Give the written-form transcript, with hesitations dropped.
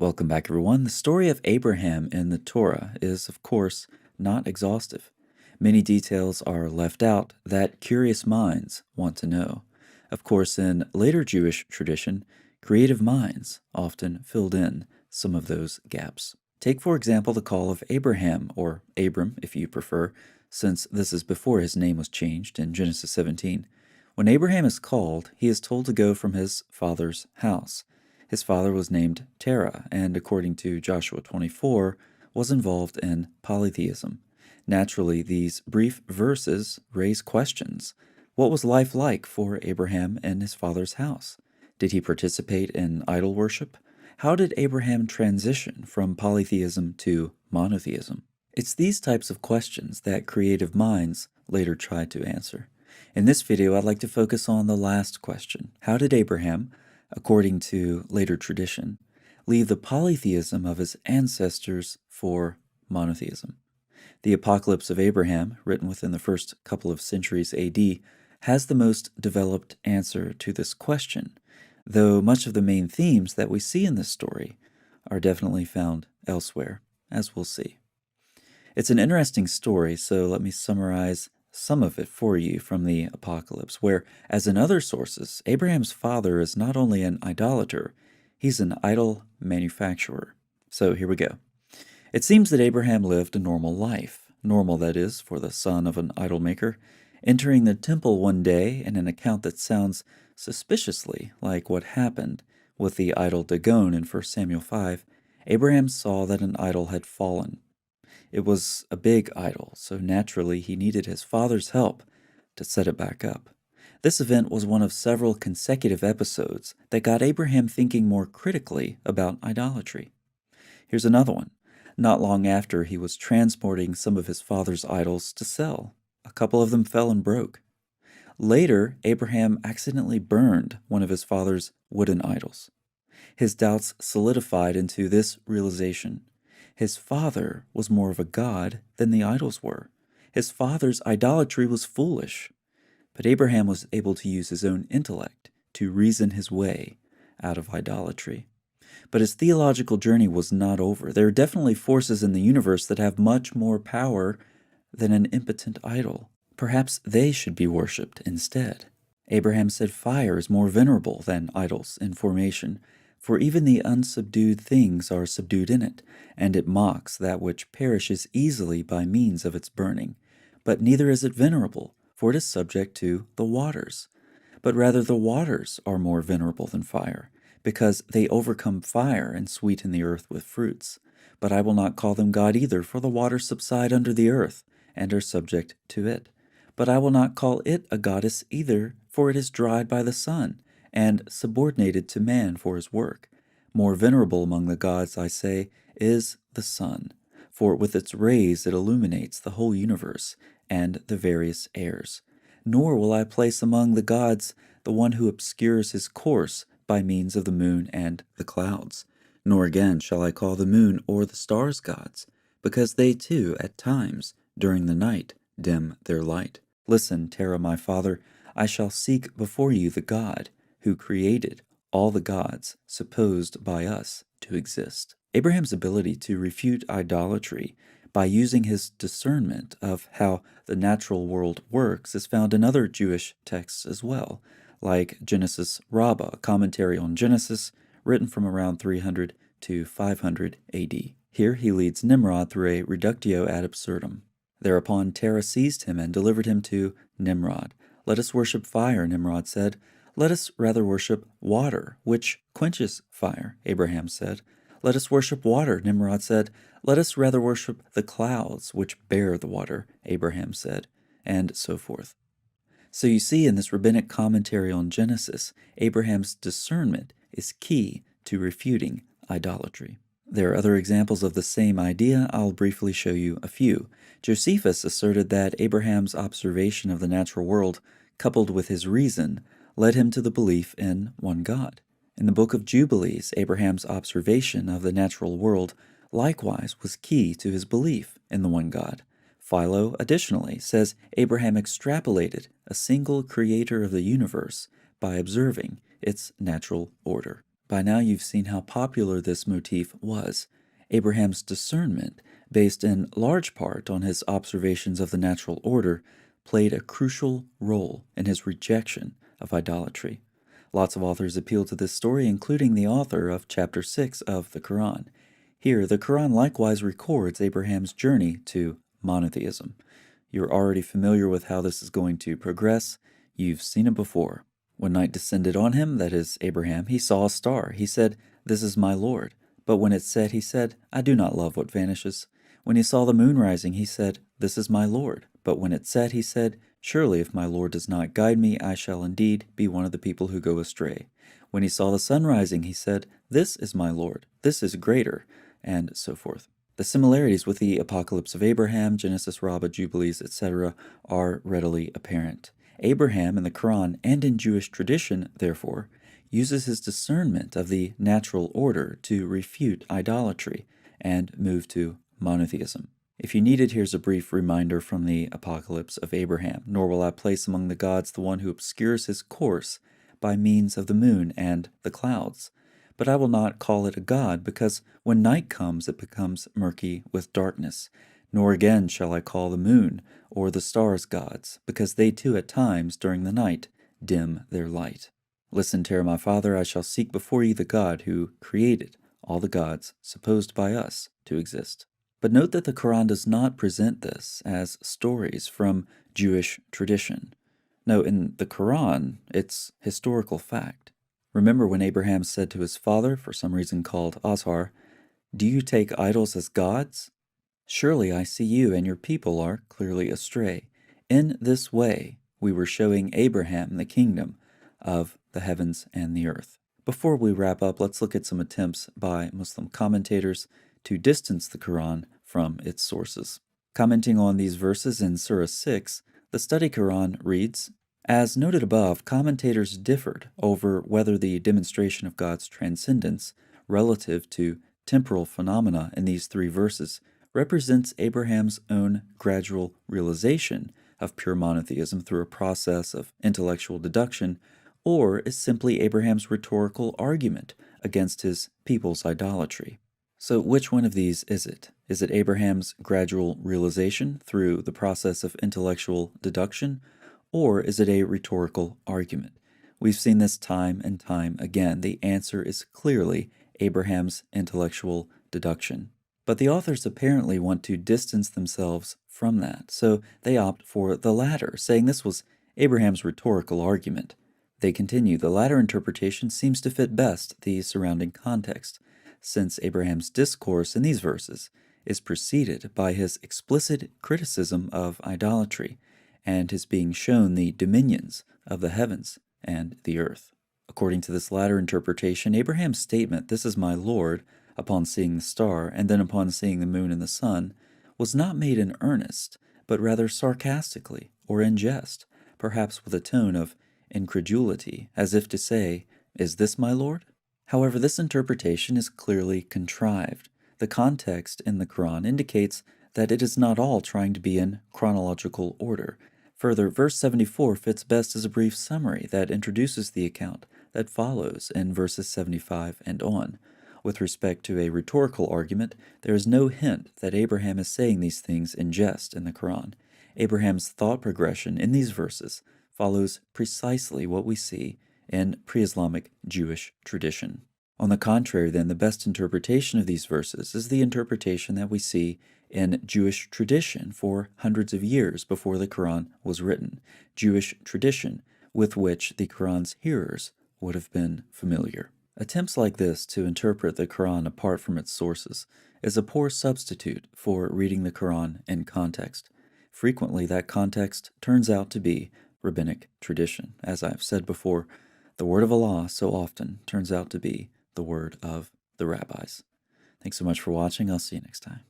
Welcome back, everyone. The story of Abraham in the Torah is, of course, not exhaustive. Many details are left out that curious minds want to know. Of course, in later Jewish tradition, creative minds often filled in some of those gaps. Take, for example, the call of Abraham, or Abram if you prefer, since this is before his name was changed in Genesis 17. When Abraham is called, he is told to go from his father's house. His father was named Terah, and according to Joshua 24, was involved in polytheism. Naturally, these brief verses raise questions. What was life like for Abraham in his father's house? Did he participate in idol worship? How did Abraham transition from polytheism to monotheism? It's these types of questions that creative minds later tried to answer. In this video, I'd like to focus on the last question. How did Abraham, according to later tradition, leave the polytheism of his ancestors for monotheism? The Apocalypse of Abraham, written within the first couple of centuries AD, has the most developed answer to this question, though much of the main themes that we see in this story are definitely found elsewhere, as we'll see. It's an interesting story, so let me summarize some of it for you from the Apocalypse, where, as in other sources, Abraham's father is not only an idolater, he's an idol manufacturer. So here we go. It seems that Abraham lived a normal life, normal, that is, for the son of an idol maker. Entering the temple one day in an account that sounds suspiciously like what happened with the idol Dagon in 1 Samuel 5, Abraham saw that an idol had fallen. It was a big idol, so naturally he needed his father's help to set it back up. This event was one of several consecutive episodes that got Abraham thinking more critically about idolatry. Here's another one. Not long after, he was transporting some of his father's idols to sell. A couple of them fell and broke. Later, Abraham accidentally burned one of his father's wooden idols. His doubts solidified into this realization. His father was more of a god than the idols were. His father's idolatry was foolish. But Abraham was able to use his own intellect to reason his way out of idolatry. But his theological journey was not over. There are definitely forces in the universe that have much more power than an impotent idol. Perhaps they should be worshipped instead. Abraham said fire is more venerable than idols in formation, for even the unsubdued things are subdued in it, and it mocks that which perishes easily by means of its burning. But neither is it venerable, for it is subject to the waters. But rather the waters are more venerable than fire, because they overcome fire and sweeten the earth with fruits. But I will not call them God either, for the waters subside under the earth, and are subject to it. But I will not call it a goddess either, for it is dried by the sun, and subordinated to man for his work. More venerable among the gods, I say, is the sun, for with its rays it illuminates the whole universe and the various airs. Nor will I place among the gods the one who obscures his course by means of the moon and the clouds. Nor again shall I call the moon or the stars gods, because they too at times during the night dim their light. Listen, Terah my father, I shall seek before you the God who created all the gods supposed by us to exist. Abraham's ability to refute idolatry by using his discernment of how the natural world works is found in other Jewish texts as well, like Genesis Rabbah, a commentary on Genesis, written from around 300 to 500 AD. Here he leads Nimrod through a reductio ad absurdum. Thereupon Terah seized him and delivered him to Nimrod. Let us worship fire, Nimrod said. Let us rather worship water, which quenches fire, Abraham said. Let us worship water, Nimrod said. Let us rather worship the clouds, which bear the water, Abraham said, and so forth. So you see, in this rabbinic commentary on Genesis, Abraham's discernment is key to refuting idolatry. There are other examples of the same idea. I'll briefly show you a few. Josephus asserted that Abraham's observation of the natural world, coupled with his reason, led him to the belief in one God. In the book of Jubilees, Abraham's observation of the natural world likewise was key to his belief in the one God. Philo, additionally, says Abraham extrapolated a single creator of the universe by observing its natural order. By now you've seen how popular this motif was. Abraham's discernment, based in large part on his observations of the natural order, played a crucial role in his rejection of idolatry. Lots of authors appeal to this story, including the author of chapter 6 of the Quran. Here, the Quran likewise records Abraham's journey to monotheism. You're already familiar with how this is going to progress. You've seen it before. When night descended on him, that is, Abraham, he saw a star. He said, "This is my Lord." But when it set, he said, "I do not love what vanishes." When he saw the moon rising, he said, "This is my Lord." But when it set, he said, "Surely if my Lord does not guide me, I shall indeed be one of the people who go astray." When he saw the sun rising, he said, "This is my Lord. This is greater," and so forth. The similarities with the Apocalypse of Abraham, Genesis, Rabbah, Jubilees, etc. are readily apparent. Abraham in the Quran and in Jewish tradition, therefore, uses his discernment of the natural order to refute idolatry and move to monotheism. If you need it, here's a brief reminder from the Apocalypse of Abraham. "Nor will I place among the gods the one who obscures his course by means of the moon and the clouds. But I will not call it a god, because when night comes it becomes murky with darkness. Nor again shall I call the moon or the stars gods, because they too at times during the night dim their light. Listen, Terah, my father, I shall seek before you the God who created all the gods supposed by us to exist." But note that the Quran does not present this as stories from Jewish tradition. No, in the Quran, it's historical fact. Remember when Abraham said to his father, for some reason called Azar, "Do you take idols as gods? Surely I see you and your people are clearly astray." In this way, we were showing Abraham the kingdom of the heavens and the earth. Before we wrap up, let's look at some attempts by Muslim commentators to distance the Quran from its sources. Commenting on these verses in Surah 6, the Study Quran reads, "As noted above, commentators differed over whether the demonstration of God's transcendence relative to temporal phenomena in these three verses represents Abraham's own gradual realization of pure monotheism through a process of intellectual deduction, or is simply Abraham's rhetorical argument against his people's idolatry. So which one of these is it? Is it Abraham's gradual realization through the process of intellectual deduction, or is it a rhetorical argument? We've seen this time and time again. The answer is clearly Abraham's intellectual deduction. But the authors apparently want to distance themselves from that, so they opt for the latter, saying this was Abraham's rhetorical argument. They continue, "The latter interpretation seems to fit best the surrounding context, since Abraham's discourse in these verses is preceded by his explicit criticism of idolatry and his being shown the dominions of the heavens and the earth." According to this latter interpretation, Abraham's statement, "This is my Lord," upon seeing the star and then upon seeing the moon and the sun, was not made in earnest, but rather sarcastically or in jest, perhaps with a tone of incredulity, as if to say, "Is this my Lord?" However, this interpretation is clearly contrived. The context in the Quran indicates that it is not all trying to be in chronological order. Further, verse 74 fits best as a brief summary that introduces the account that follows in verses 75 and on. With respect to a rhetorical argument, there is no hint that Abraham is saying these things in jest in the Quran. Abraham's thought progression in these verses follows precisely what we see in pre-Islamic Jewish tradition. On the contrary, then, the best interpretation of these verses is the interpretation that we see in Jewish tradition for hundreds of years before the Quran was written, Jewish tradition with which the Quran's hearers would have been familiar. Attempts like this to interpret the Quran apart from its sources is a poor substitute for reading the Quran in context. Frequently, that context turns out to be rabbinic tradition. As I've said before, the word of Allah so often turns out to be the word of the rabbis. Thanks so much for watching. I'll see you next time.